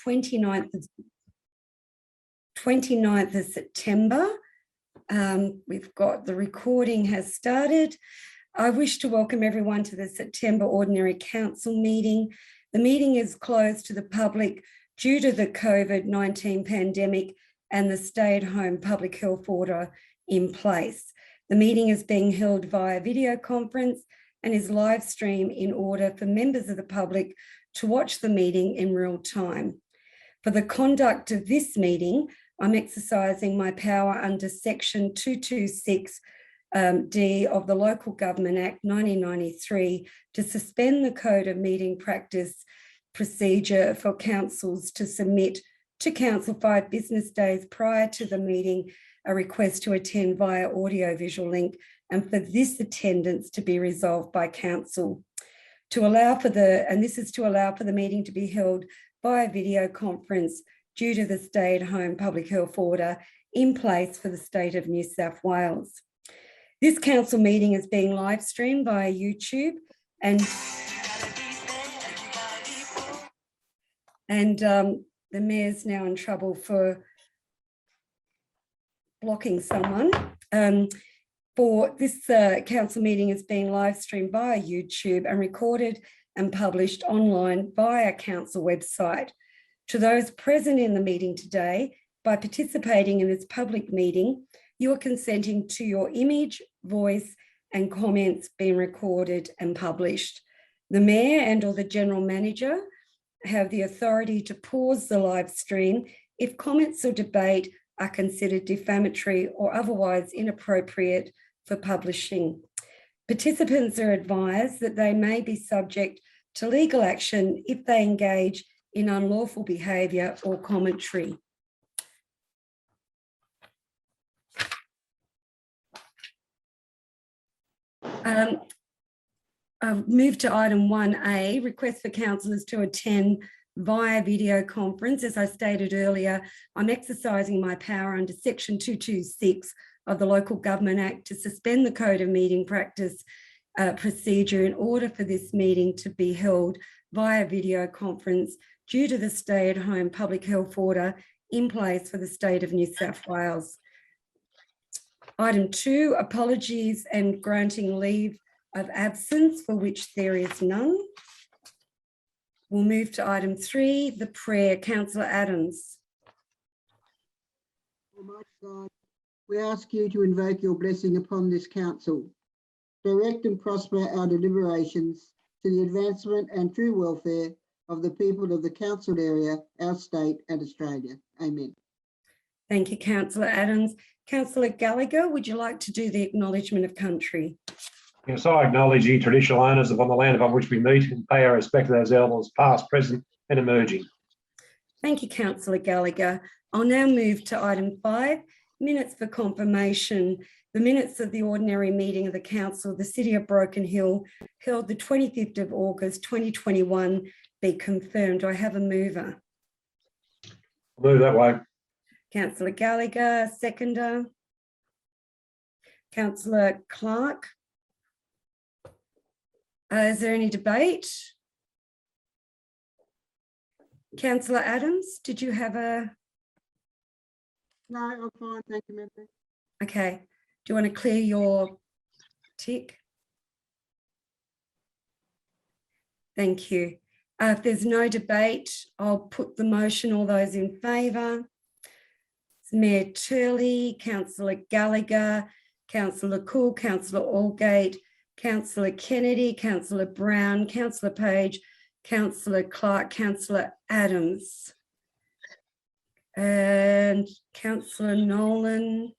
29th of September. We've got the recording has started. I wish to welcome everyone to the September Ordinary Council meeting. The meeting is closed to the public due to the COVID-19 pandemic and the stay-at-home public health order in place. The meeting is being held via video conference and is live streamed in order for members of the public to watch the meeting in real time. For the conduct of this meeting, I'm exercising my power under Section 226 D of the Local Government Act 1993 to suspend the Code of Meeting Practice procedure for councils to submit to Council 5 business days prior to the meeting a request to attend via audio-visual link, and for this attendance to be resolved by Council. This is to allow for the meeting to be held via video conference due to the stay-at-home public health order in place for the state of New South Wales. This council meeting is being live streamed via YouTube and the Mayor's now in trouble for blocking someone. For this council meeting is being live streamed via YouTube and recorded and published online via council website. To those present in the meeting today, by participating in this public meeting, you are consenting to your image, voice and comments being recorded and published. The Mayor and or the General Manager have the authority to pause the live stream if comments or debate are considered defamatory or otherwise inappropriate for publishing. Participants are advised that they may be subject to legal action if they engage in unlawful behaviour or commentary. I've moved to item 1A, request for councillors to attend via video conference. As I stated earlier, I'm exercising my power under Section 226 of the Local Government Act to suspend the Code of Meeting Practice procedure in order for this meeting to be held via video conference due to the stay-at-home public health order in place for the state of New South Wales. Item 2, apologies and granting leave of absence for which there is none. We'll move to item 3, the prayer. Councillor Adams. Almighty God, we ask you to invoke your blessing upon this council. Direct and prosper our deliberations to the advancement and true welfare of the people of the council area, our state and Australia. Amen. Thank you, Councillor Adams. Councillor Gallagher, would you like to do the acknowledgement of country? Yes, I acknowledge the traditional owners upon the land upon which we meet and pay our respect to those elders, past, present and emerging. Thank you, Councillor Gallagher. I'll now move to item 5, minutes for confirmation. The minutes of the ordinary meeting of the Council of the City of Broken Hill held the 25th of August 2021 be confirmed. Do I have a mover? I'll move that way. Councillor Gallagher, seconder. Councillor Clark. Is there any debate? Councillor Adams, did you have a... No, I'm fine, thank you, Member. Okay, do you want to clear your tick? Thank you. If there's no debate, I'll put the motion. All those in favour? Mayor Turley, Councillor Gallagher, Councillor Cool, Councillor Allgate, Councillor Kennedy, Councillor Brown, Councillor Page, Councillor Clark, Councillor Adams. And Councillor Nolan,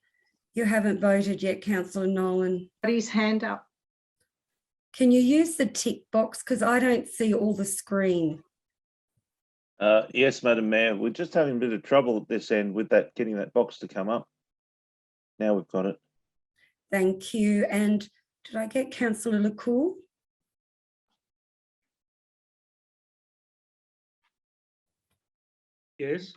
you haven't voted yet, Councillor Nolan. Got his hand up. Can you use the tick box because I don't see all the screen? Yes, Madam Mayor, we're just having a bit of trouble at this end with that, getting that box to come up. Now we've got it. Thank you. And did I get Councillor LeCour? Yes.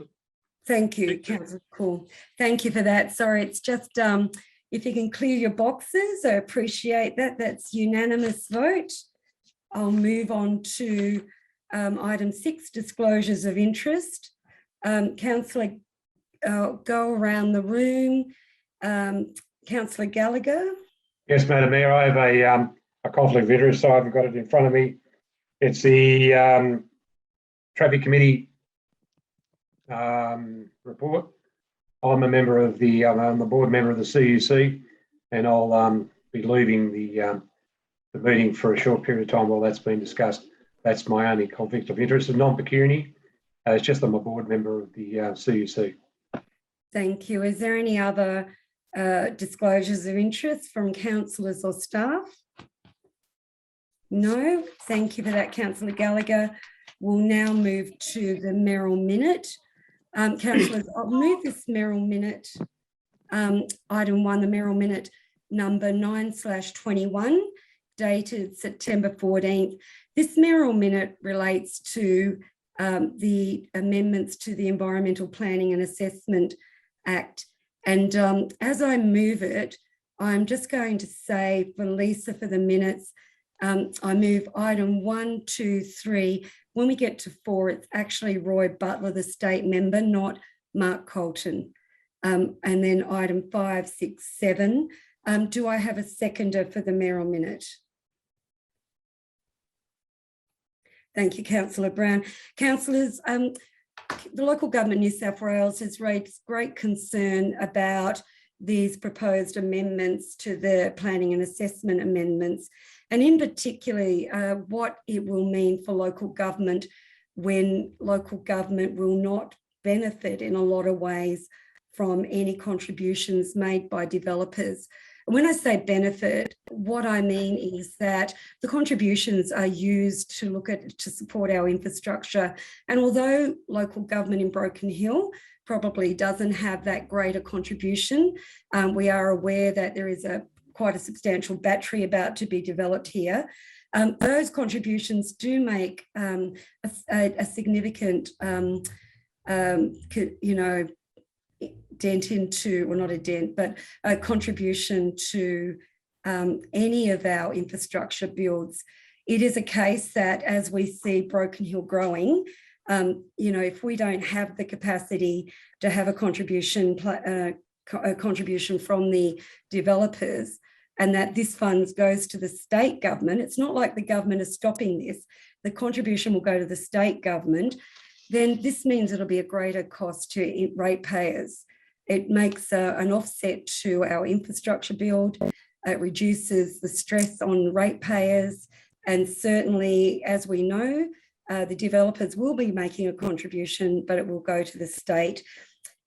Thank you, Councillor LeCour. Thank you for that. Sorry, it's just if you can clear your boxes, I appreciate that. That's unanimous vote. I'll move on to item 6, disclosures of interest. Councillor, go around the room. Councillor Gallagher. Yes, Madam Mayor, I have a conflict of interest, so I haven't got it in front of me. It's the Traffic Committee report. I'm a member of I'm a board member of the CUC, and I'll be leaving the meeting for a short period of time while that's been discussed. That's my only conflict of interest, and non-pecuniary. It's just I'm a board member of the CUC. Thank you. Is there any other disclosures of interest from councillors or staff? No. Thank you for that, Councillor Gallagher. We'll now move to the Merrill Minute. Councillors, I'll move this Merrill Minute, item 1, the Merrill Minute number 9/21, dated September 14th. This Merrill Minute relates to the amendments to the Environmental Planning and Assessment Act. And as I move it, I'm just going to say for Lisa for the minutes, I move item 1, 2, 3. When we get to 4, it's actually Roy Butler, the state member, not Mark Colton. And then item 5, 6, 7. Do I have a seconder for the Merrill Minute? Thank you, Councillor Brown. Councillors, the local government New South Wales has raised great concern about these proposed amendments to the planning and assessment amendments, and in particularly what it will mean for local government when local government will not benefit in a lot of ways from any contributions made by developers. And when I say benefit, what I mean is that the contributions are used to support our infrastructure. And although local government in Broken Hill probably doesn't have that greater contribution, we are aware that there is quite a substantial battery about to be developed here. Those contributions do make a significant, dent into, well, not a dent, but a contribution to any of our infrastructure builds. It is a case that as we see Broken Hill growing, if we don't have the capacity to have a contribution from the developers, and that this funds goes to the state government, it's not like the government is stopping this, the contribution will go to the state government, then this means it'll be a greater cost to ratepayers. It makes an offset to our infrastructure build. It reduces the stress on ratepayers. And certainly, as we know, the developers will be making a contribution, but it will go to the state.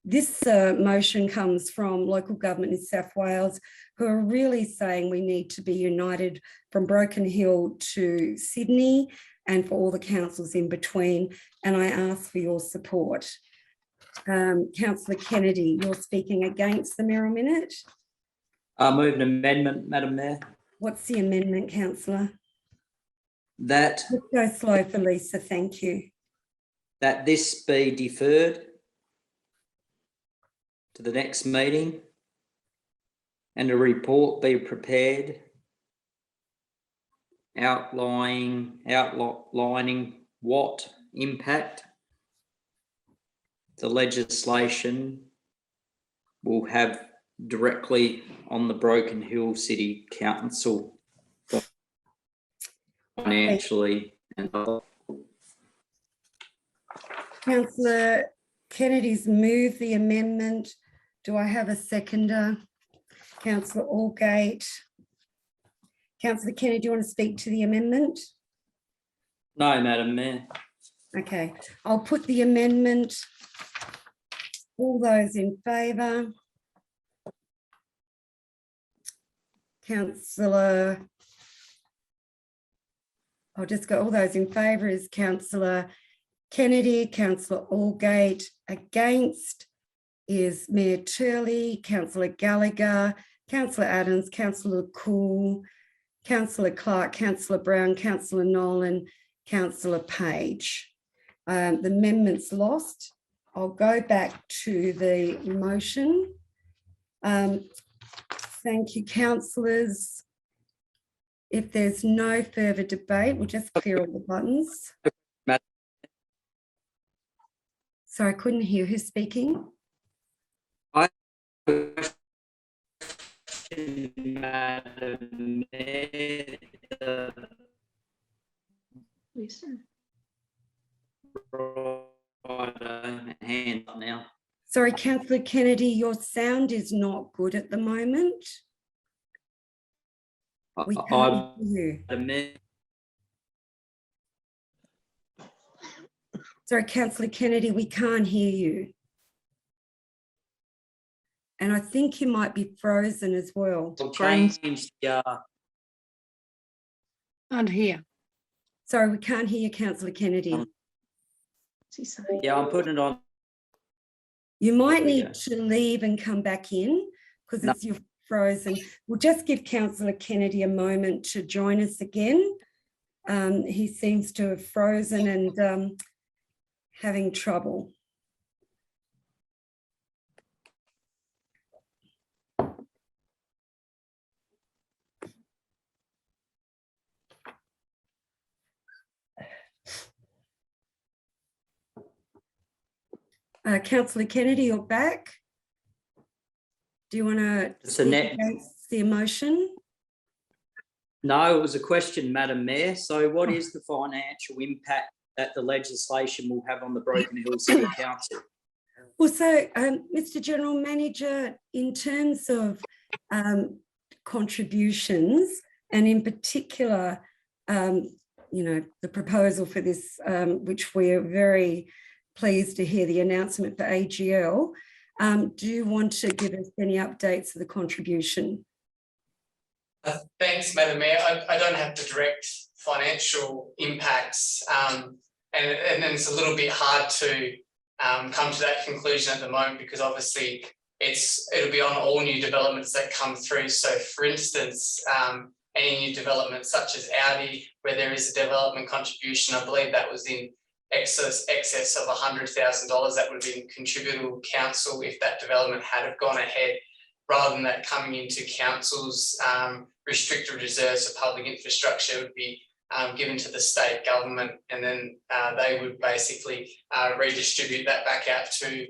This motion comes from local government in South Wales, who are really saying we need to be united from Broken Hill to Sydney and for all the councils in between. And I ask for your support. Councillor Kennedy, you're speaking against the Merrill Minute. I move an amendment, Madam Mayor. What's the amendment, councillor? That Let's go slow for Lisa, thank you. That this be deferred to the next meeting and a report be prepared outlining what impact the legislation will have directly on the Broken Hill City Council financially and other. Councillor Kennedy's moved the amendment. Do I have a seconder? Councillor Allgate. Councillor Kennedy, do you want to speak to the amendment? No, Madam Mayor. Okay, I'll put the amendment. All those in favour? Councillor, I'll just go, all those in favour is Councillor Kennedy, Councillor Allgate. Against is Mayor Turley, Councillor Gallagher, Councillor Adams, Councillor Cool, Councillor Clark, Councillor Brown, Councillor Nolan, Councillor Page. The amendment's lost. I'll go back to the motion. Thank you, councillors. If there's no further debate, we'll just clear all the buttons. Sorry, I couldn't hear who's speaking. Madam Mayor, Listen. hand up now. Sorry, Councillor Kennedy, your sound is not good at the moment. We can't hear you. Sorry, Councillor Kennedy, we can't hear you. And I think you might be frozen as well. Change, And here. Sorry, we can't hear you, Councillor Kennedy. What's he saying? yeah, I'm putting it on. You might There we need go. to leave and come back in because No. you're frozen. We'll just give Councillor Kennedy a moment to join us again. He seems to have frozen and having trouble. Councillor Kennedy, you're back. Do you want to It's a net. against the motion? No, it was a question, Madam Mayor. So what is the financial impact that the legislation will have on the Broken Hill City Council? Well, so, Mr. General Manager, in terms of contributions, and in particular, you know, the proposal for this, which we are very pleased to hear the announcement for AGL, do you want to give us any updates of the contribution? Thanks, Madam Mayor. I don't have the direct financial impacts, and it's a little bit hard to come to that conclusion at the moment because obviously it'll be on all new developments that come through. So, for instance, any new developments such as Audit, where there is a development contribution, I believe that was in excess of $100,000 that would have been contributable council if that development had have gone ahead, rather than that coming into council's restricted reserves for public infrastructure would be given to the state government, and then they would basically redistribute that back out to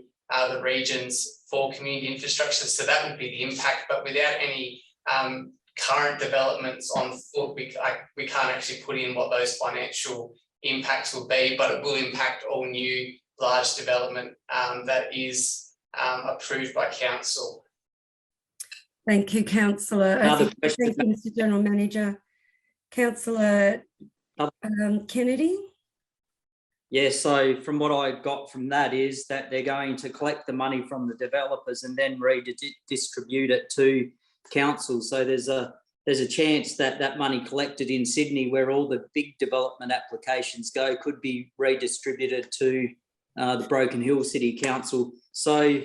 the regions for community infrastructure. So that would be the impact, but without any current developments on foot, we can't actually put in what those financial impacts will be, but it will impact all new large development that is approved by council. Thank you, Councillor. Another Thank you, Mr. General Manager. Councillor Kennedy? Yeah, so from what I got from that is that they're going to collect the money from the developers and then redistribute it to council. So there's a chance that that money collected in Sydney, where all the big development applications go, could be redistributed to the Broken Hill City Council. So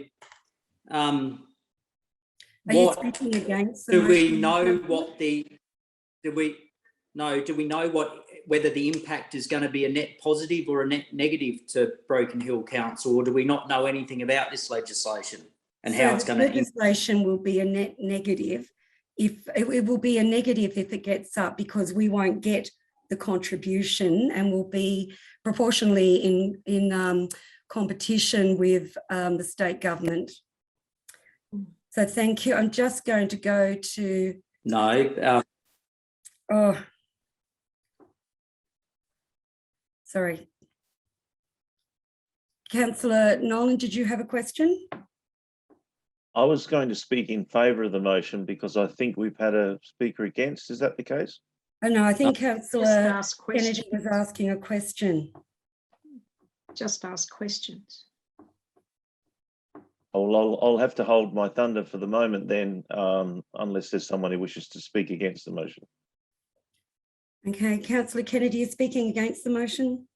Are you speaking against the do we motion, know Councillor? what the do we know whether the impact is going to be a net positive or a net negative to Broken Hill Council, or do we not know anything about this legislation and how it's going to? Legislation will be a net negative. If it will be a negative if it gets up, because we won't get the contribution and will be proportionally in competition with the state government. So thank you. I'm just going to go to sorry. Councillor Nolan, did you have a question? I was going to speak in favour of the motion because I think we've had a speaker against. Is that the case? Oh no, I think Councillor ask Kennedy questions. was asking a question. Just ask questions. I'll have to hold my thunder for the moment then, unless there's someone who wishes to speak against the motion. Okay, Councillor Kennedy is speaking against the motion.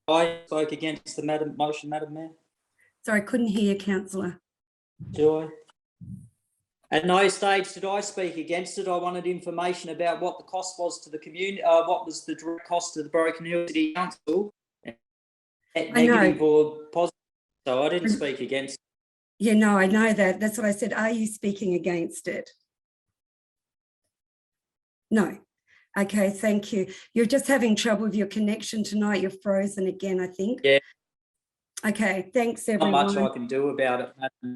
I spoke against the motion, Madam Mayor. Sorry, couldn't hear you, Councillor. Joy. At no stage did I speak against it. I wanted information about what the cost was to the community, what was the direct cost to the Broken Hill City Council, negative or positive. So I didn't speak against it. Yeah, no, I know that. That's what I said. Are you speaking against it? No. Okay, thank you. You're just having trouble with your connection tonight. You're frozen again, I think. Yeah. Okay, thanks Not everyone. much I can do about it, Madam.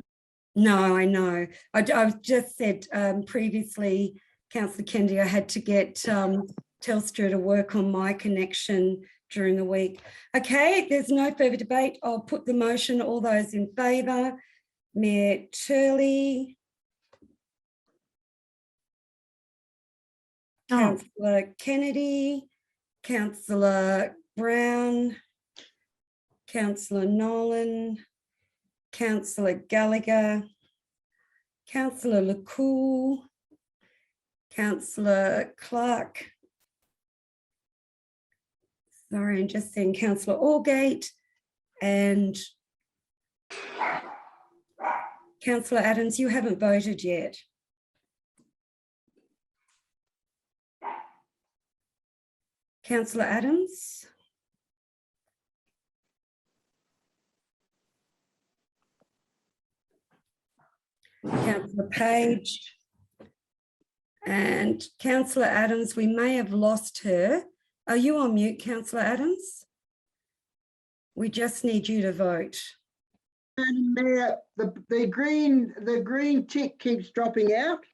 No, I know. I've just said previously, Councillor Kennedy, I had to get Telstra to work on my connection during the week. Okay, there's no further debate. I'll put the motion. All those in favour. Mayor Turley. Councillor Kennedy. Councillor Brown. Councillor Nolan. Councillor Gallagher. Councillor LeCool. Councillor Clark. Sorry, I'm just seeing Councillor Allgate and Councillor Adams, you haven't voted yet. Councillor Adams? Councillor Page? And Councillor Adams, we may have lost her. Are you on mute, Councillor Adams? We just need you to vote. Madam Mayor, the green tick keeps dropping out.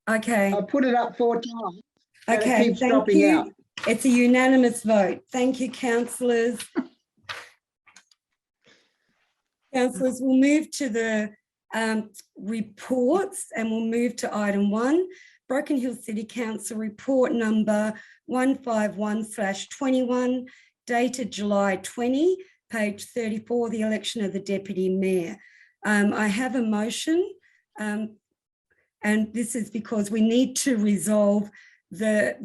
Okay. I put it up 4 times. And Okay, it keeps thank dropping you. out. It's a unanimous vote. Thank you, councillors. Councillors, we'll move to the reports and we'll move to item 1, Broken Hill City Council report number 151/21, dated July 20, page 34, the election of the deputy mayor. I have a motion, and this is because we need to resolve the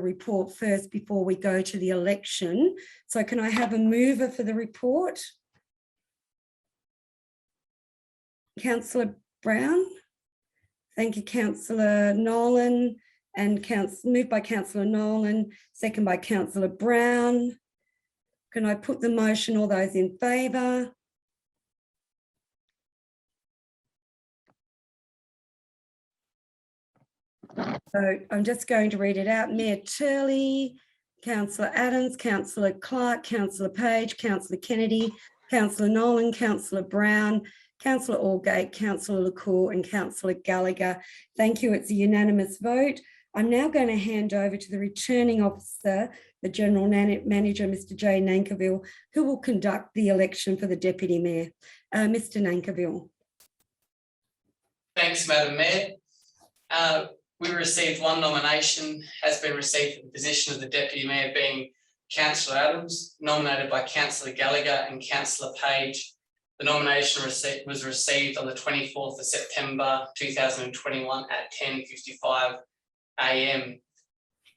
report first before we go to the election. So can I have a mover for the report? Councillor Brown. Thank you, Councillor Nolan, and moved by Councillor Nolan, second by Councillor Brown. Can I put the motion? All those in favour? So I'm just going to read it out. Mayor Turley, Councillor Adams, Councillor Clark, Councillor Page, Councillor Kennedy, Councillor Nolan, Councillor Brown, Councillor Allgate, Councillor LeCour and Councillor Gallagher. Thank you. It's a unanimous vote. I'm now going to hand over to the returning officer, the General Manager, Mr. Jay Nankerville, who will conduct the election for the Deputy Mayor. Mr. Nankerville. Thanks, Madam Mayor. We received one nomination, has been received for the position of the Deputy Mayor, being Councillor Adams, nominated by Councillor Gallagher and Councillor Page. The nomination was received on the 24th of September 2021 at 10:55 a.m.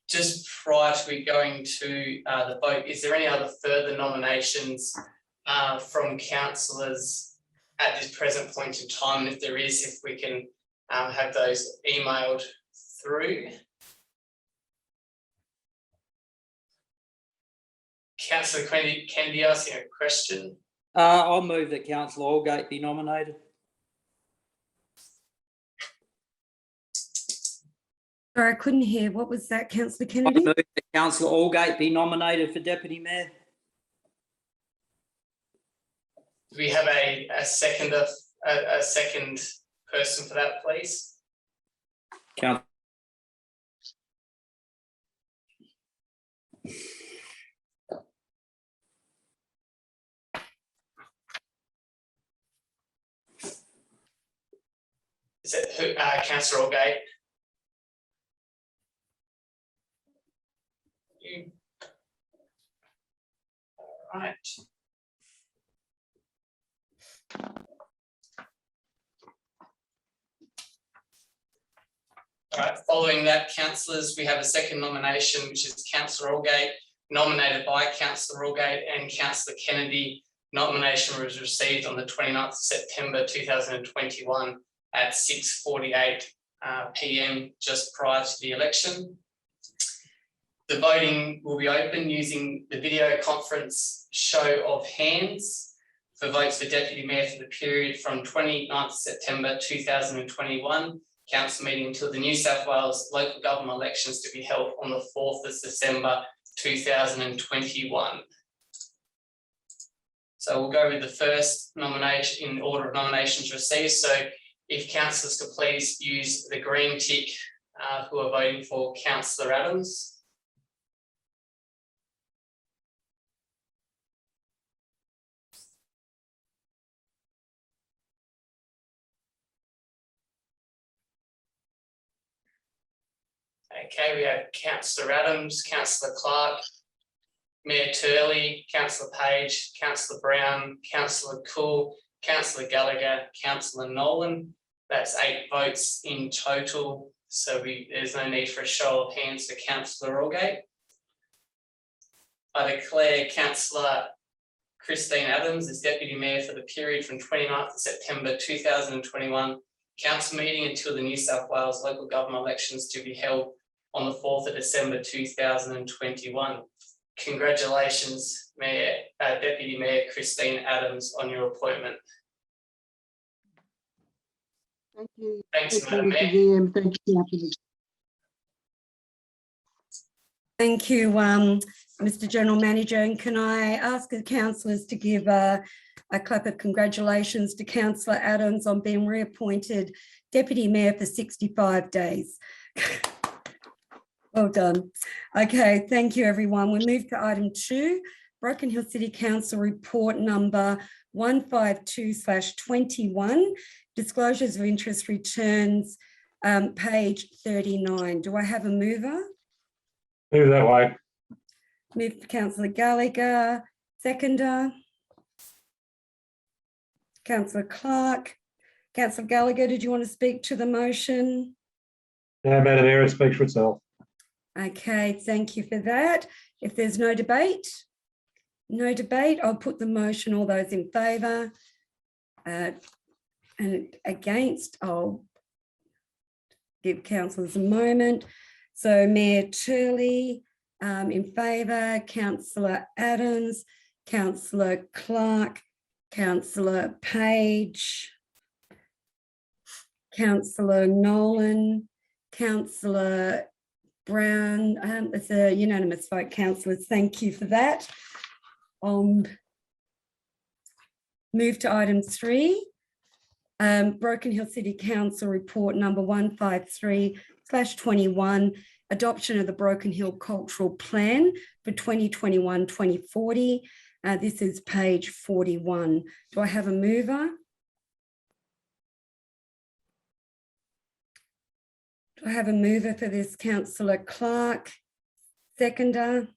Just prior to going to the vote, is there any other further nominations from councillors at this present point in time? And if there is, if we can have those emailed through. Councillor Kennedy asking a question. I'll move that Councillor Allgate be nominated. Sorry, I couldn't hear. What was that, Councillor I Kennedy? move that Councillor Allgate be nominated for Deputy Mayor. Do we have a second person for that, please? Is it Councillor Allgate? All right. All right, following that, councillors, we have a second nomination, which is Councillor Allgate, nominated by Councillor Allgate and Councillor Kennedy. Nomination was received on the 29th of September 2021 at 6:48 p.m, just prior to the election. The voting will be open using the video conference show of hands for votes for Deputy Mayor for the period from 29th September 2021 council meeting until the New South Wales local government elections to be held on the 4th of December 2021. So we'll go with the first nomination in order of nominations received. So if councillors could please use the green tick who are voting for Councillor Adams. Okay, we have Councillor Adams, Councillor Clark, Mayor Turley, Councillor Page, Councillor Brown, Councillor Cool, Councillor Gallagher, Councillor Nolan. That's 8 votes in total. So there's no need for a show of hands for Councillor Allgate. I declare Councillor Christine Adams as Deputy Mayor for the period from 29th of September 2021 council meeting until the New South Wales local government elections to be held on the 4th of December 2021. Congratulations, Deputy Mayor Christine Adams, on your appointment. Thank you. Thanks, Thank you, Madam Mr. Mayor. GM. Thank you, Councillor. Thank you, Mr. General Manager. And can I ask the councillors to give a clap of congratulations to Councillor Adams on being reappointed Deputy Mayor for 65 days. Well done. Okay, thank you, everyone. We move to item 2, Broken Hill City Council report number 152/21, disclosures of interest returns, page 39. Do I have a mover? Move that way. Move for Councillor Gallagher, seconder. Councillor Clark. Councillor Gallagher, did you want to speak to the motion? No, Madam Mayor, it speaks for itself. Okay, thank you for that. If there's no debate, I'll put the motion. All those in favour and against, I'll give councillors a moment. So Mayor Turley in favour, Councillor Adams, Councillor Clark, Councillor Page, Councillor Nolan, Councillor Brown. It's a unanimous vote, councillors. Thank you for that. Move to item 3, Broken Hill City Council report number 153/21, adoption of the Broken Hill Cultural Plan for 2021-2040. This is page 41. Do I have a mover? Do I have a mover for this? Councillor Clark, seconder.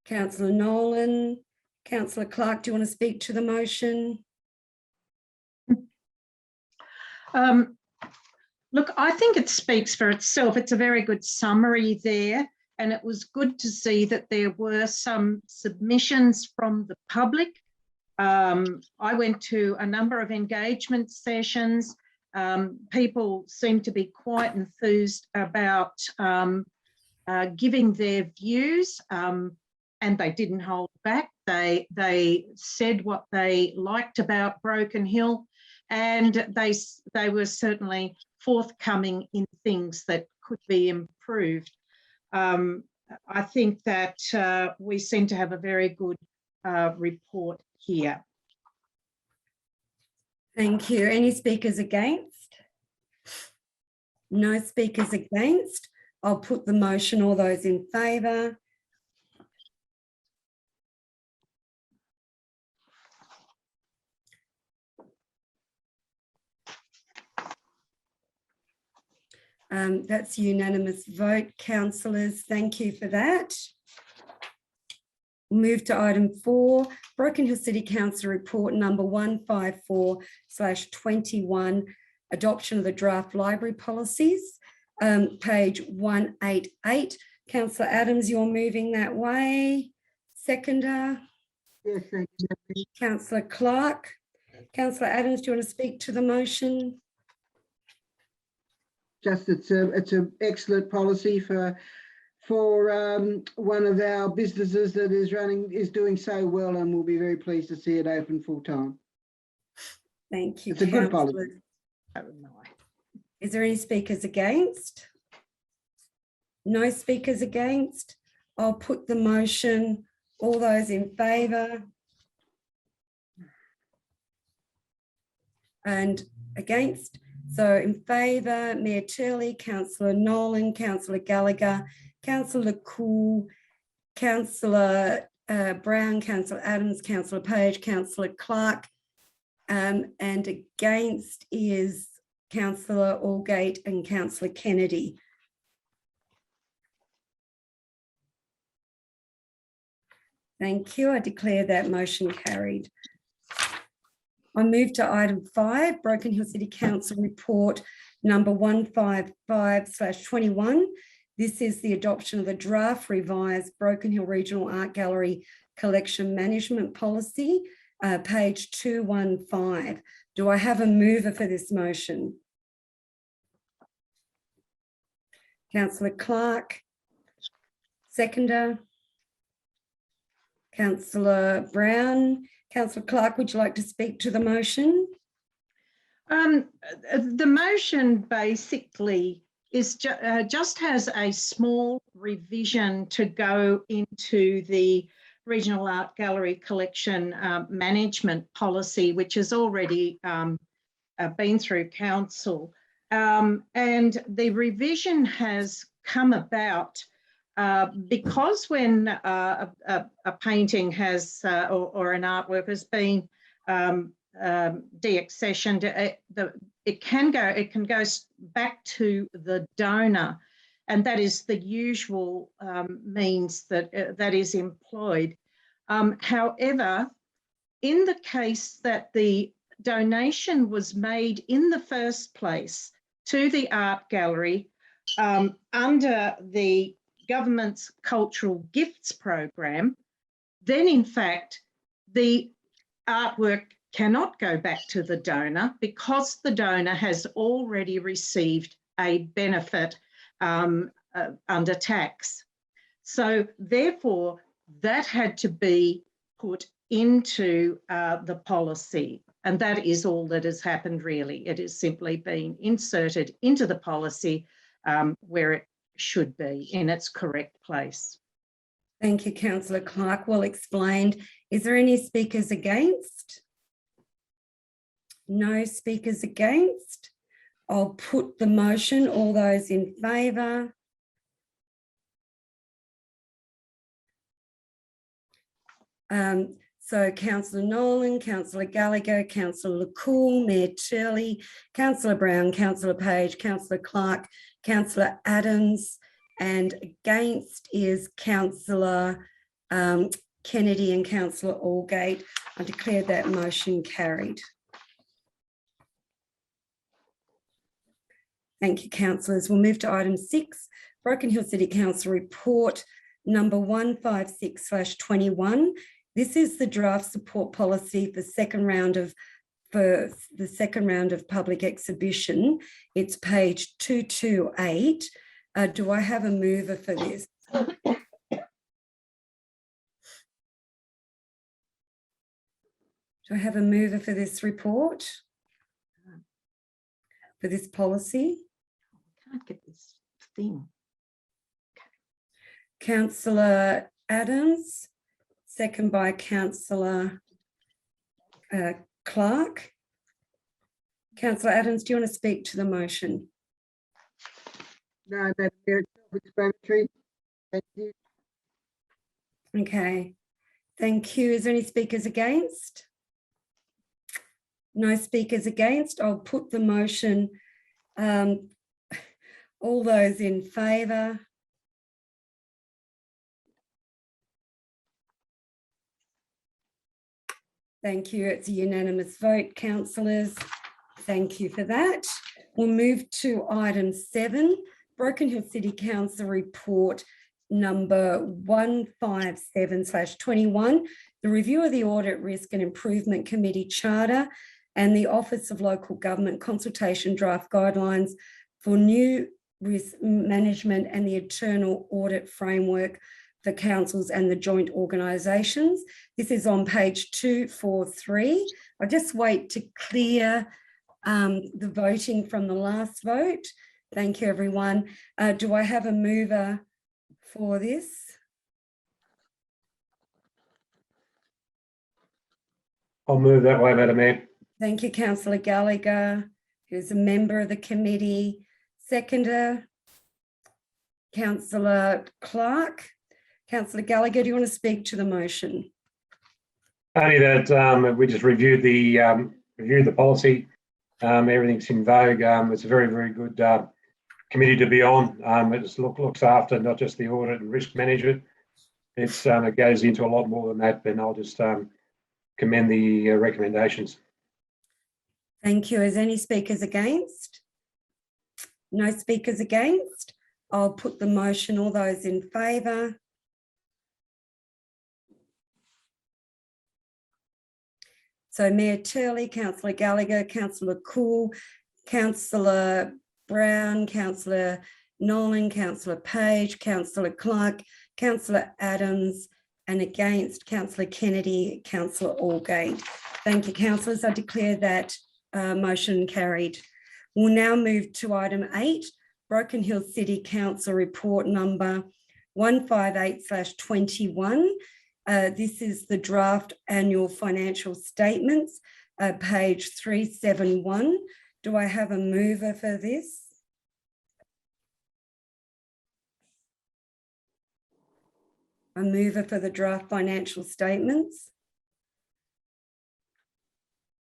Councillor Nolan. Councillor Clark, do you want to speak to the motion? Look, I think it speaks for itself. It's a very good summary there, and it was good to see that there were some submissions from the public. I went to a number of engagement sessions. People seem to be quite enthused about giving their views, and they didn't hold back. They said what they liked about Broken Hill, and they were certainly forthcoming in things that could be improved. I think that we seem to have a very good report here. Thank you. Any speakers against? No speakers against. I'll put the motion. All those in favour? That's a unanimous vote, councillors. Thank you for that. Move to item 4, Broken Hill City Council report number 154/21, adoption of the draft library policies, page 188. Councillor Adams, you're moving that way. Seconder. Yes, thank you. Councillor Clark. Councillor Adams, do you want to speak to the motion? Just it's an excellent policy for one of our businesses that is doing so well, and we'll be very pleased to see it open full time. Thank you. It's a good policy. councillors. Is there any speakers against? No speakers against. I'll put the motion. All those in favour? and against. So in favour, Mayor Turley, Councillor Nolan, Councillor Gallagher, Councillor Cool, Councillor Brown, Councillor Adams, Councillor Page, Councillor Clark, and against is Councillor Allgate and Councillor Kennedy. Thank you. I declare that motion carried. I move to item 5, Broken Hill City Council report number 155/21. This is the adoption of the draft revised Broken Hill Regional Art Gallery collection management policy, page 215. Do I have a mover for this motion? Councillor Clark. Seconder. Councillor Brown. Councillor Clark, would you like to speak to the motion? The motion basically is just has a small revision to go into the Regional Art Gallery collection management policy, which has already been through council. And the revision has come about because when a painting has or an artwork has been deaccessioned, it can go back to the donor, and that is the usual means that is employed. However, in the case that the donation was made in the first place to the art gallery under the government's cultural gifts program, then in fact the artwork cannot go back to the donor because the donor has already received a benefit under tax. So therefore that had to be put into the policy, and that is all that has happened really. It is simply been inserted into the policy where it should be in its correct place. Thank you, Councillor Clark. Well explained. Is there any speakers against? No speakers against. I'll put the motion. All those in favour? So Councillor Nolan, Councillor Gallagher, Councillor Cool, Mayor Turley, Councillor Brown, Councillor Page, Councillor Clark, Councillor Adams, and against is Councillor Kennedy and Councillor Allgate. I declare that motion carried. Thank you, councillors. We'll move to item 6, Broken Hill City Council report number 156/21. This is the draft support policy for the second round of public exhibition. It's page 228. Do I have a mover for this? Do I have a mover for this report? For this policy? I can't get this thing. Councillor Adams, second by Councillor Clark. Councillor Adams, do you want to speak to the motion? No, Madam Chair, it's self-explanatory. Thank you. Okay, thank you. Is there any speakers against? No speakers against. I'll put the motion. All those in favour? Thank you. It's a unanimous vote, councillors. Thank you for that. We'll move to item 7, Broken Hill City Council report number 157/21, the review of the Audit Risk and Improvement Committee Charter and the Office of Local Government Consultation Draft Guidelines for new risk management and the internal audit framework for councils and the joint organisations. This is on page 243. I'll just wait to clear the voting from the last vote. Thank you, everyone. Do I have a mover for this? I'll move that way, Madam Mayor. Thank you, Councillor Gallagher, who's a member of the committee. Seconder, Councillor Clark. Councillor Gallagher, do you want to speak to the motion? Only that we just reviewed the policy. Everything's in vogue. It's a very, very good committee to be on. It just looks after not just the audit and risk management. It goes into a lot more than that, and I'll just commend the recommendations. Thank you. Is any speakers against? No speakers against? I'll put the motion. All those in favour? So Mayor Turley, Councillor Gallagher, Councillor Cool, Councillor Brown, Councillor Nolan, Councillor Page, Councillor Clark, Councillor Adams, and against Councillor Kennedy, Councillor Allgate. Thank you, councillors. I declare that motion carried. We'll now move to item 8, Broken Hill City Council report number 158/21. This is the draft annual financial statements, page 371. Do I have a mover for this? A mover for the draft financial statements?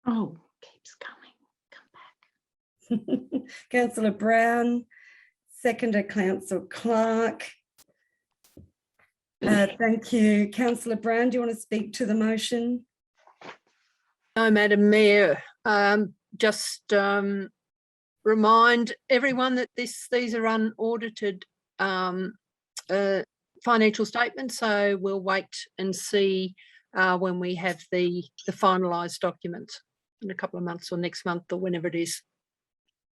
Oh, keeps coming. Come back. Councillor Brown, seconder Councillor Clark. Thank you. Councillor Brown, do you want to speak to the motion? No, Madam Mayor. Just remind everyone that these are unaudited financial statements, so we'll wait and see when we have the finalised documents in a couple of months or next month or whenever it is.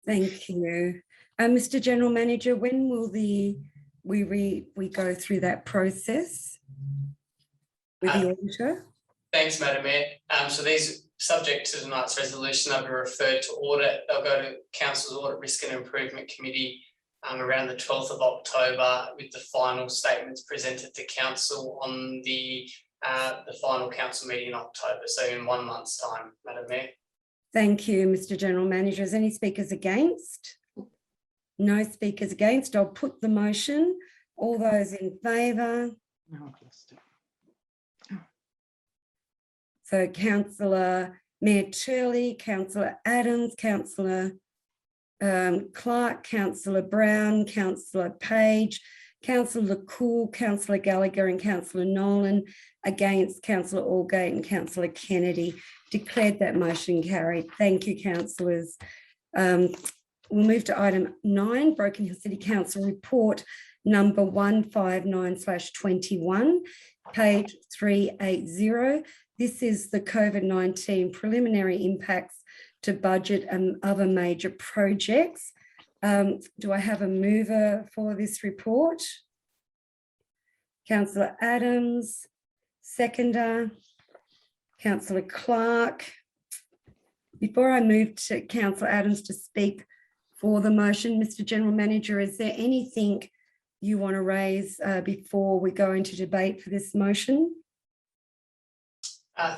Thank you. Mr. General Manager, when will we go through that process with the auditor? Thanks, Madam Mayor. So these, subject to tonight's resolution, they'll be referred to audit. They'll go to Council's Audit Risk and Improvement Committee around the 12th of October, with the final statements presented to Council on the final Council meeting in October. So in 1 month's time, Madam Mayor. Thank you, Mr. General Manager. Is any speakers against? No speakers against. I'll put the motion. All those in favour? No, I've lost it. So Councillor Mayor Turley, Councillor Adams, Councillor Clark, Councillor Brown, Councillor Page, Councillor Cool, Councillor Gallagher and Councillor Nolan, against Councillor Allgate and Councillor Kennedy. Declared that motion carried. Thank you, councillors. We'll move to item 9, Broken Hill City Council report number 159/21, page 380. This is the COVID-19 preliminary impacts to budget and other major projects. Do I have a mover for this report? Councillor Adams, seconder. Councillor Clark. Before I move to Councillor Adams to speak for the motion, Mr. General Manager, is there anything you want to raise before we go into debate for this motion?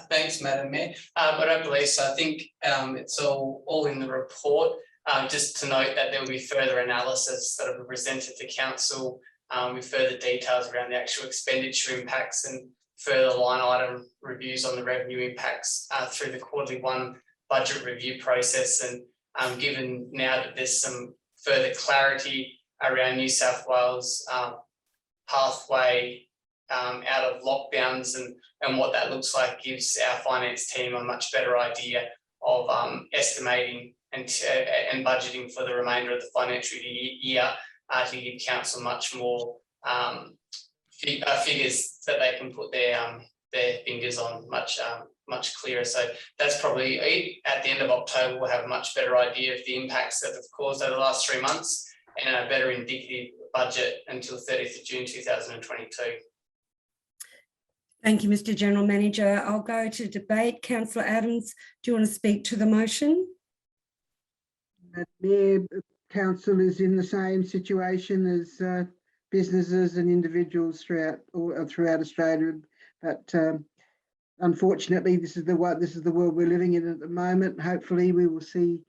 Thanks, Madam Mayor. I don't believe so. I think it's all in the report. Just to note that there will be further analysis that will be presented to Council with further details around the actual expenditure impacts and further line item reviews on the revenue impacts through the quarterly 1 budget review process. And given now that there's some further clarity around New South Wales pathway out of lockdowns and what that looks like, gives our finance team a much better idea of estimating and budgeting for the remainder of the financial year to give Council much more figures that they can put their fingers on much clearer. So that's probably it. At the end of October, we'll have a much better idea of the impacts that have caused over the last 3 months and a better indicative budget until 30th of June 2022. Thank you, Mr. General Manager. I'll go to debate. Councillor Adams, do you want to speak to the motion? Mayor, council is in the same situation as businesses and individuals throughout Australia, but unfortunately, this is the world we're living in at the moment. Hopefully, we will see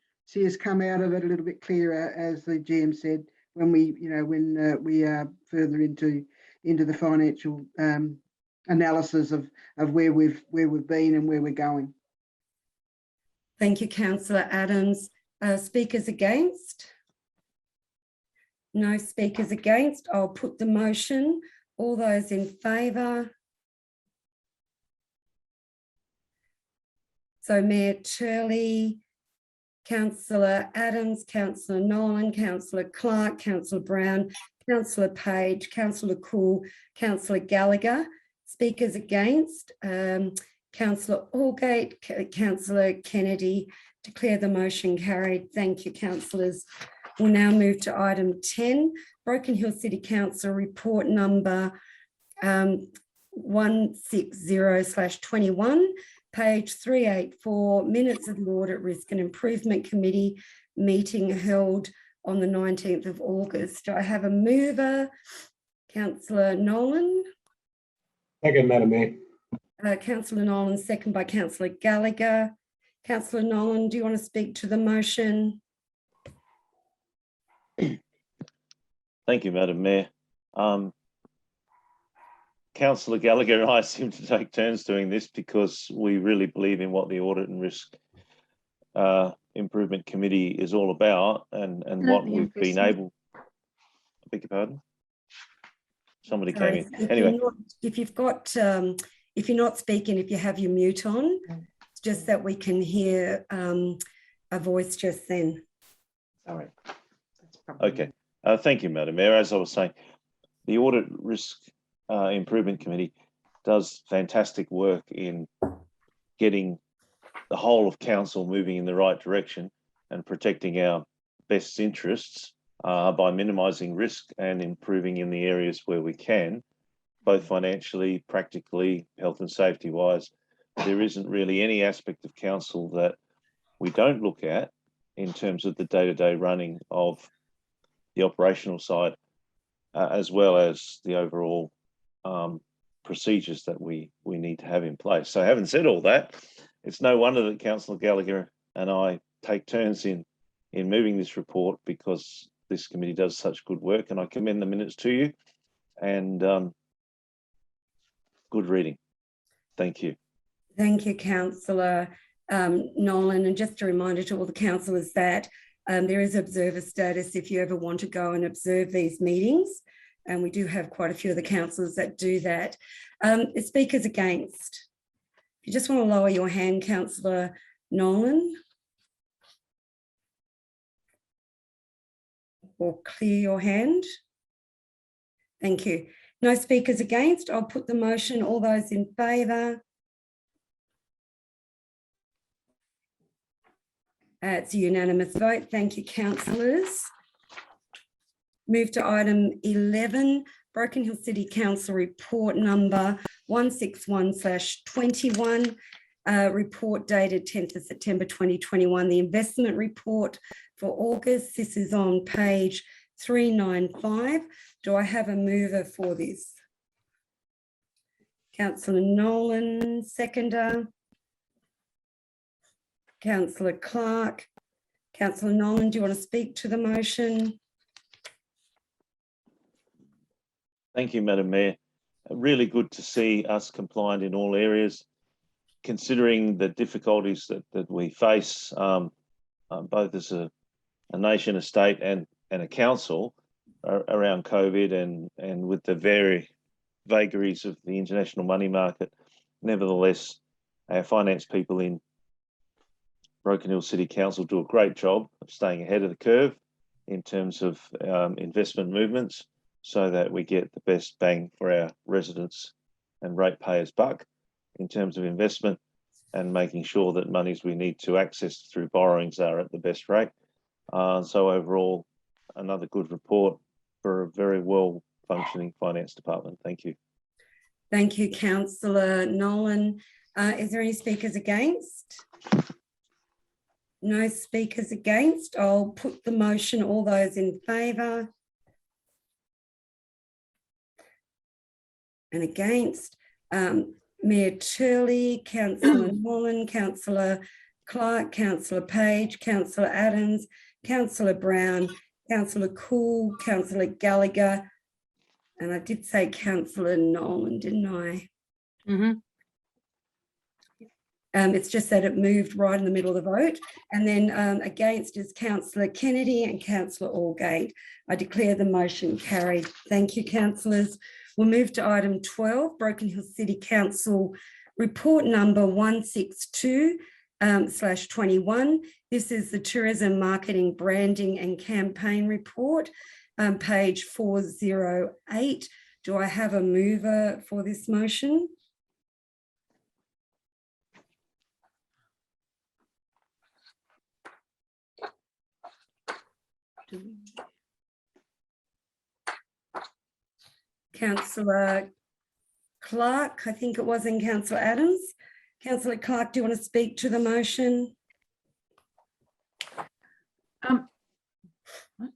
us come out of it a little bit clearer, as the GM said, when we are further into the financial analysis of where we've been and where we're going. Thank you, Councillor Adams. Speakers against? No speakers against. I'll put the motion. All those in favour? So Mayor Turley, Councillor Adams, Councillor Nolan, Councillor Clark, Councillor Brown, Councillor Page, Councillor Cool, Councillor Gallagher. Speakers against, Councillor Allgate, Councillor Kennedy. Declare the motion carried. Thank you, councillors. We'll now move to item 10, Broken Hill City Council report number 160/21, page 384, minutes of the Audit Risk and Improvement Committee meeting held on the 19th of August. Do I have a mover? Councillor Nolan. Second, Madam Mayor. Councillor Nolan, second by Councillor Gallagher. Councillor Nolan, do you want to speak to the motion? Thank you, Madam Mayor. Councillor Gallagher and I seem to take turns doing this because we really believe in what the Audit and Risk Improvement Committee is all about, and what we've been able. I beg your pardon? Somebody came in. Anyway, if you're not speaking, if you have your mute on, it's just that we can hear a voice just then. Sorry. okay. Thank you, Madam Mayor. As I was saying, the Audit Risk Improvement Committee does fantastic work in getting the whole of council moving in the right direction and protecting our best interests by minimising risk and improving in the areas where we can, both financially, practically, health and safety wise. There isn't really any aspect of council that we don't look at in terms of the day-to-day running of the operational side, as well as the overall procedures that we need to have in place. So having said all that, it's no wonder that Councillor Gallagher and I take turns in moving this report, because this committee does such good work, and I commend the minutes to you, and good reading. Thank you. Thank you, Councillor Nolan. And just a reminder to all the councillors that there is observer status if you ever want to go and observe these meetings. And we do have quite a few of the councillors that do that. Speakers against? If you just want to lower your hand, Councillor Nolan, or clear your hand. Thank you. No speakers against. I'll put the motion. All those in favour? It's a unanimous vote. Thank you, councillors. Move to item 11, Broken Hill City Council report number 161/21, report dated 10th of September 2021, the investment report for August. This is on page 395. Do I have a mover for this? Councillor Nolan, seconder. Councillor Clark. Councillor Nolan, do you want to speak to the motion? Thank you, Madam Mayor. Really good to see us compliant in all areas, considering the difficulties that we face, both as a nation, a state and a council around COVID and with the very vagaries of the international money market. Nevertheless, our finance people in Broken Hill City Council do a great job of staying ahead of the curve in terms of investment movements, so that we get the best bang for our residents and ratepayers' buck in terms of investment, and making sure that monies we need to access through borrowings are at the best rate. So overall, another good report for a very well functioning finance department. Thank you. Thank you, Councillor Nolan. Is there any speakers against? No speakers against. I'll put the motion. All those in favour? And against? Mayor Turley, Councillor Nolan, Councillor Clark, Councillor Page, Councillor Adams, Councillor Brown, Councillor Cool, Councillor Gallagher, and I did say Councillor Nolan, didn't I? Mhm. It's just that it moved right in the middle of the vote. And then against is Councillor Kennedy and Councillor Allgate. I declare the motion carried. Thank you, councillors. We'll move to item 12, Broken Hill City Council report number 162/21. This is the Tourism Marketing, Branding and Campaign Report, page 408. Do I have a mover for this motion? Councillor Clark, I think it was, in Councillor Adams. Councillor Clark, do you want to speak to the motion?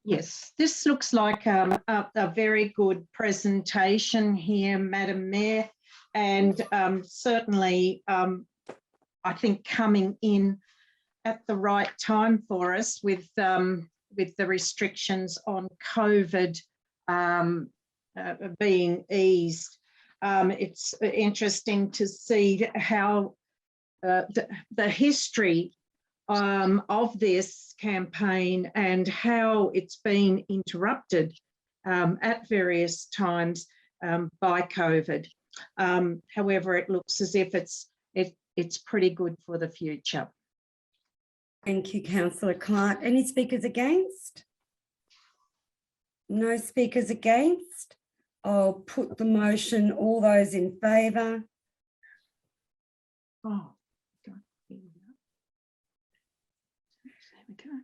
Yes, this looks like a very good presentation here, Madam Mayor, and certainly I think coming in at the right time for us with the restrictions on COVID being eased. It's interesting to see how the history of this campaign and how it's been interrupted at various times by COVID. However, it looks as if it's pretty good for the future. Thank you, Councillor Clark. Any speakers against? No speakers against. I'll put the motion. All those in favour? Oh, God. Here we go.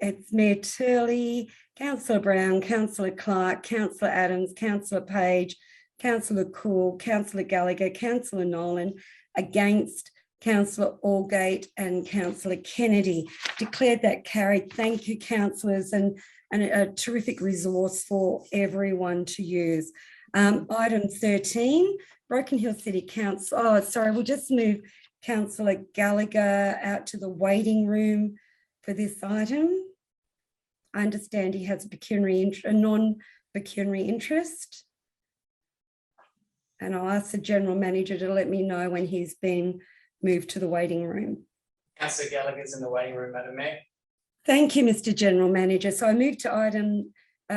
It's Mayor Turley, Councillor Brown, Councillor Clark, Councillor Adams, Councillor Page, Councillor Cool, Councillor Gallagher, Councillor Nolan, against Councillor Allgate and Councillor Kennedy. Declared that carried. Thank you, councillors, and a terrific resource for everyone to use. Item 13, Broken Hill City Council. Oh, sorry, we'll just move Councillor Gallagher out to the waiting room for this item. I understand he has a non-pecuniary interest. And I'll ask the General Manager to let me know when he's been moved to the waiting room. Councillor Gallagher's in the waiting room, Madam Mayor. Thank you, Mr. General Manager. So I move to item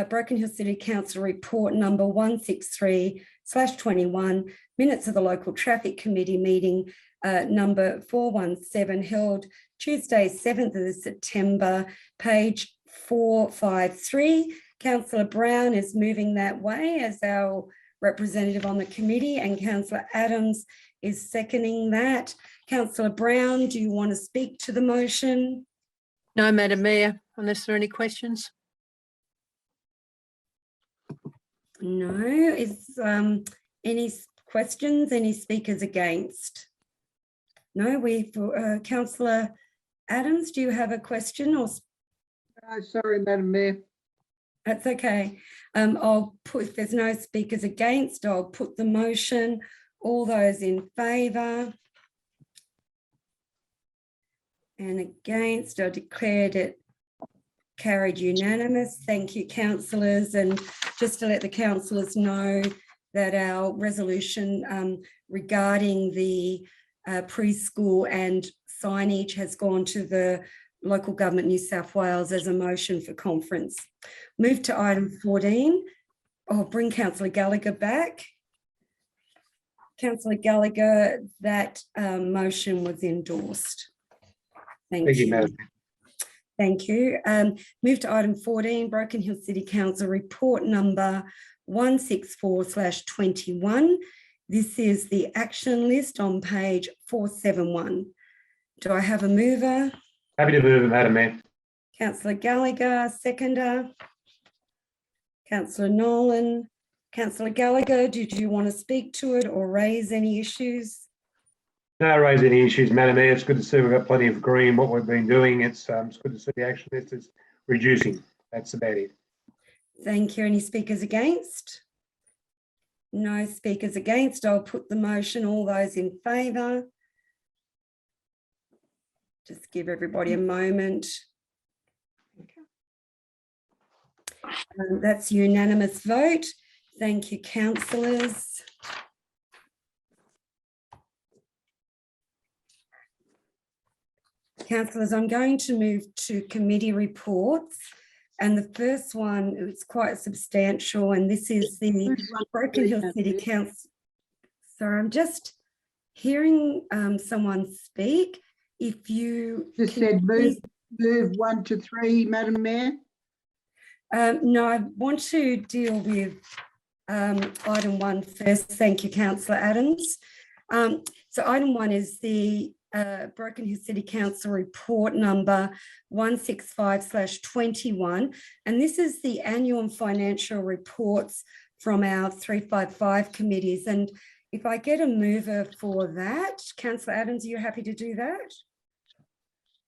Broken Hill City Council report number 163/21, minutes of the local traffic committee meeting number 417, held Tuesday 7th of September, page 453. Councillor Brown is moving that way as our representative on the committee, and Councillor Adams is seconding that. Councillor Brown, do you want to speak to the motion? No, Madam Mayor, unless there are any questions. No. Is any questions? Any speakers against? No. Councillor Adams, do you have a question or? Sorry, Madam Mayor. That's okay. I'll put, if there's no speakers against, I'll put the motion. All those in favour and against, I declared it carried unanimous. Thank you, councillors. And just to let the councillors know that our resolution regarding the preschool and signage has gone to the Local Government New South Wales as a motion for conference. Move to item 14. I'll bring Councillor Gallagher back. Councillor Gallagher, that motion was endorsed. Thank you, Madam. Thank you. Move to item 14, Broken Hill City Council report number 164/21. This is the action list on page 471. Do I have a mover? Happy to move it, Madam Mayor. Councillor Gallagher, seconder. Councillor Nolan. Councillor Gallagher, did you want to speak to it or raise any issues? No, raise any issues, Madam Mayor. It's good to see we've got plenty of green. What we've been doing, it's good to see the action list is reducing. That's about it. Thank you. Any speakers against? No speakers against. I'll put the motion. All those in favour? Just give everybody a moment. That's a unanimous vote. Thank you, councillors. Councillors, I'm going to move to committee reports. And the first one, it's quite substantial, and this is the Broken Hill City Council. Sorry, I'm just hearing someone speak. If you Just said move 1 to 3, Madam Mayor. No, I want to deal with item 1 first. Thank you, Councillor Adams. So item 1 is the Broken Hill City Council report number 165/21. And this is the annual and financial reports from our 355 committees. And if I get a mover for that, Councillor Adams, are you happy to do that?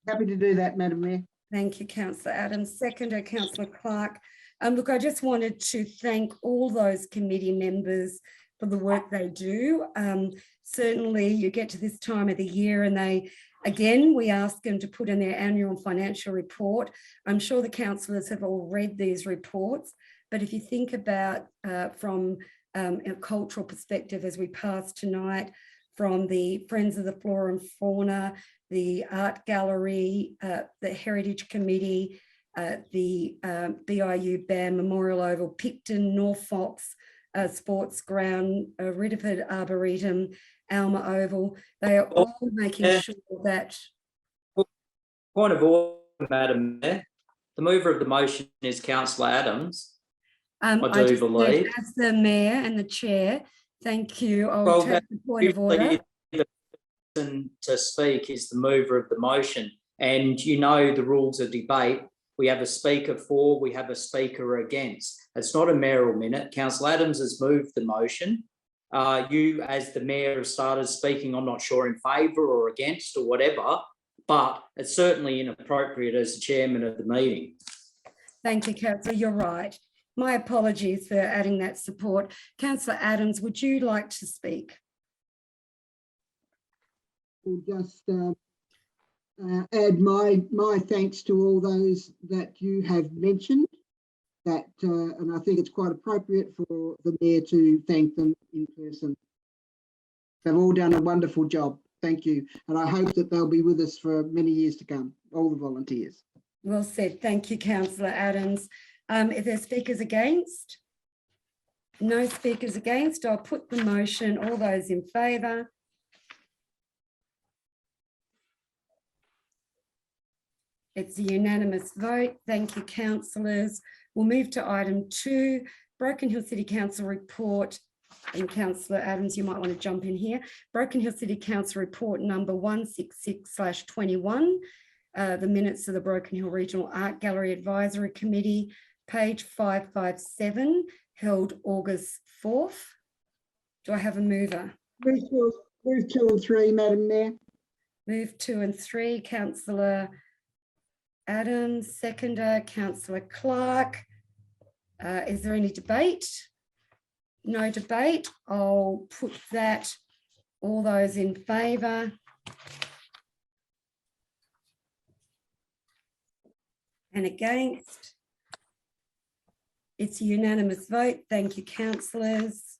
Happy to do that, Madam Mayor. Thank you, Councillor Adams. Seconder, Councillor Clark. Look, I just wanted to thank all those committee members for the work they do. Certainly you get to this time of the year and we ask them to put in their annual financial report. I'm sure the councillors have all read these reports, but if you think about from a cultural perspective as we pass tonight, from the Friends of the Flora and Fauna, the Art Gallery, the Heritage Committee, the BIU BAM Memorial Oval, Picton, Norfolk's Sports Ground, Ridderford Arboretum, Alma Oval, they are all making sure that... Point of order, Madam Mayor. The mover of the motion is Councillor Adams. I do believe. As the Mayor and the Chair, thank you. I'll take the point of order. The person to speak is the mover of the motion. And you know the rules of debate. We have a speaker for, we have a speaker against. It's not a mayoral minute. Councillor Adams has moved the motion. You, as the Mayor, have started speaking, I'm not sure in favour or against or whatever, but it's certainly inappropriate as the chairman of the meeting. Thank you, Councillor. You're right. My apologies for adding that support. Councillor Adams, would you like to speak? We'll just add my thanks to all those that you have mentioned. And I think it's quite appropriate for the Mayor to thank them in person. They've all done a wonderful job. Thank you. And I hope that they'll be with us for many years to come, all the volunteers. Well said. Thank you, Councillor Adams. If there's speakers against? No speakers against. I'll put the motion. All those in favour? It's a unanimous vote. Thank you, councillors. We'll move to item 2, Broken Hill City Council report. And Councillor Adams, you might want to jump in here. Broken Hill City Council report number 166/21. The minutes of the Broken Hill Regional Art Gallery Advisory Committee, page 557, held August 4th. Do I have a mover? Move 2 and 3, Madam Mayor. Move 2 and 3, Councillor Adams. Seconder, Councillor Clark. Is there any debate? No debate. I'll put that. All those in favour? And against? It's a unanimous vote. Thank you, councillors.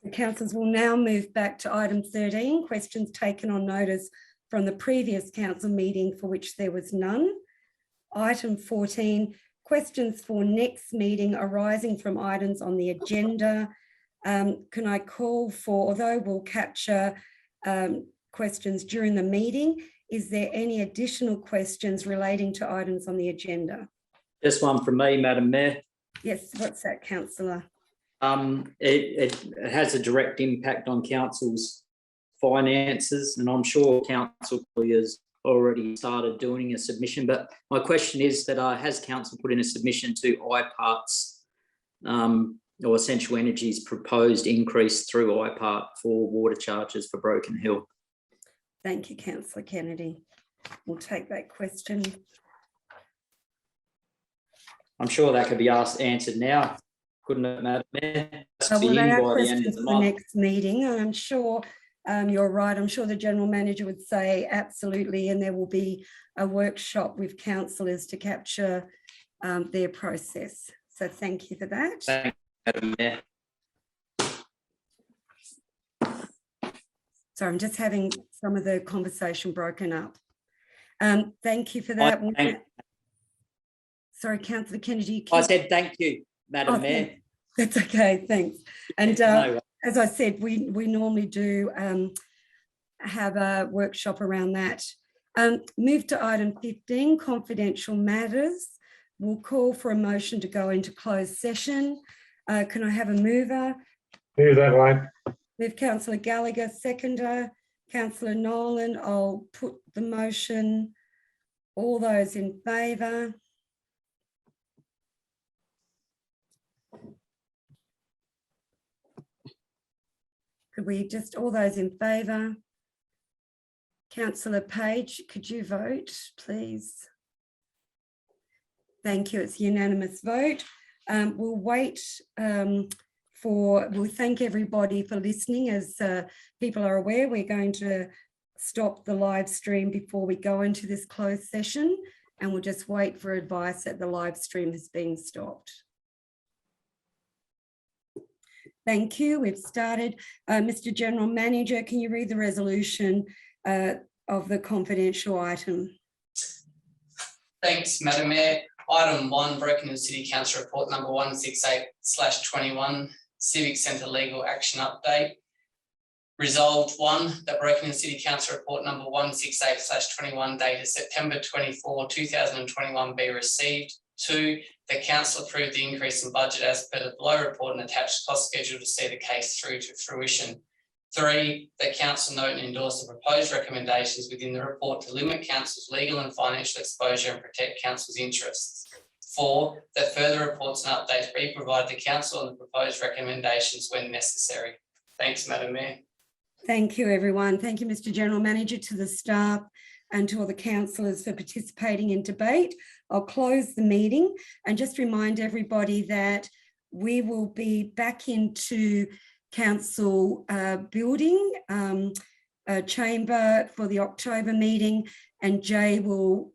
The councillors will now move back to item 13, questions taken on notice from the previous council meeting for which there was none. Item 14, questions for next meeting arising from items on the agenda. Can I call for, although we'll capture questions during the meeting, is there any additional questions relating to items on the agenda? Just one from me, Madam Mayor. Yes, what's that, councillor? It has a direct impact on council's finances, and I'm sure council has already started doing a submission. But my question is that has council put in a submission to IPART's or Essential Energy's proposed increase through IPART for water charges for Broken Hill? Thank you, councillor Kennedy. We'll take that question. I'm sure that could be answered now. couldn't it, Madam Mayor? To Well, they you are by the end of questions the for the month. next meeting, and I'm sure you're right. I'm sure the General Manager would say absolutely, and there will be a workshop with councillors to capture their process. So thank you for that. Thank you, Madam Mayor. So I'm just having some of the conversation broken up. Thank you for that. Sorry, Councillor Kennedy. I said thank you, Madam Oh, Mayor. that's okay, thanks. And No, as I said, we normally do have a workshop around that. Move to item 15, confidential matters. We'll call for a motion to go into closed session. Can I have a mover? Move that way. Move Councillor Gallagher, seconder. Councillor Nolan, I'll put the motion. All those in favour? Could we just, all those in favour? Councillor Page, could you vote, please? Thank you, it's a unanimous vote. We'll wait we'll thank everybody for listening. As people are aware, we're going to stop the live stream before we go into this closed session, and we'll just wait for advice that the live stream has been stopped. Thank you, we've started. Mr. General Manager, can you read the resolution of the confidential item? Thanks, Madam Mayor. Item 1, Broken Hill City Council Report number 168/21, Civic Centre Legal Action Update. Resolved 1, that Broken Hill City Council Report number 168/21 dated September 24, 2021 be received. 2, the council approved the increase in budget as per the below report and attached cost schedule to see the case through to fruition. 3, the council note and endorse the proposed recommendations within the report to limit council's legal and financial exposure and protect council's interests. 4, that further reports and updates be provided to council on the proposed recommendations when necessary. Thanks, Madam Mayor. Thank you, everyone. Thank you, Mr. General Manager, to the staff and to all the councillors for participating in debate. I'll close the meeting and just remind everybody that we will be back into council building chamber for the October meeting, and Jay will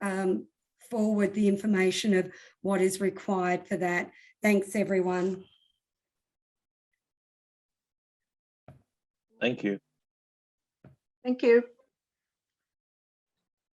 forward the information of what is required for that. Thanks, everyone. Thank you. Thank you.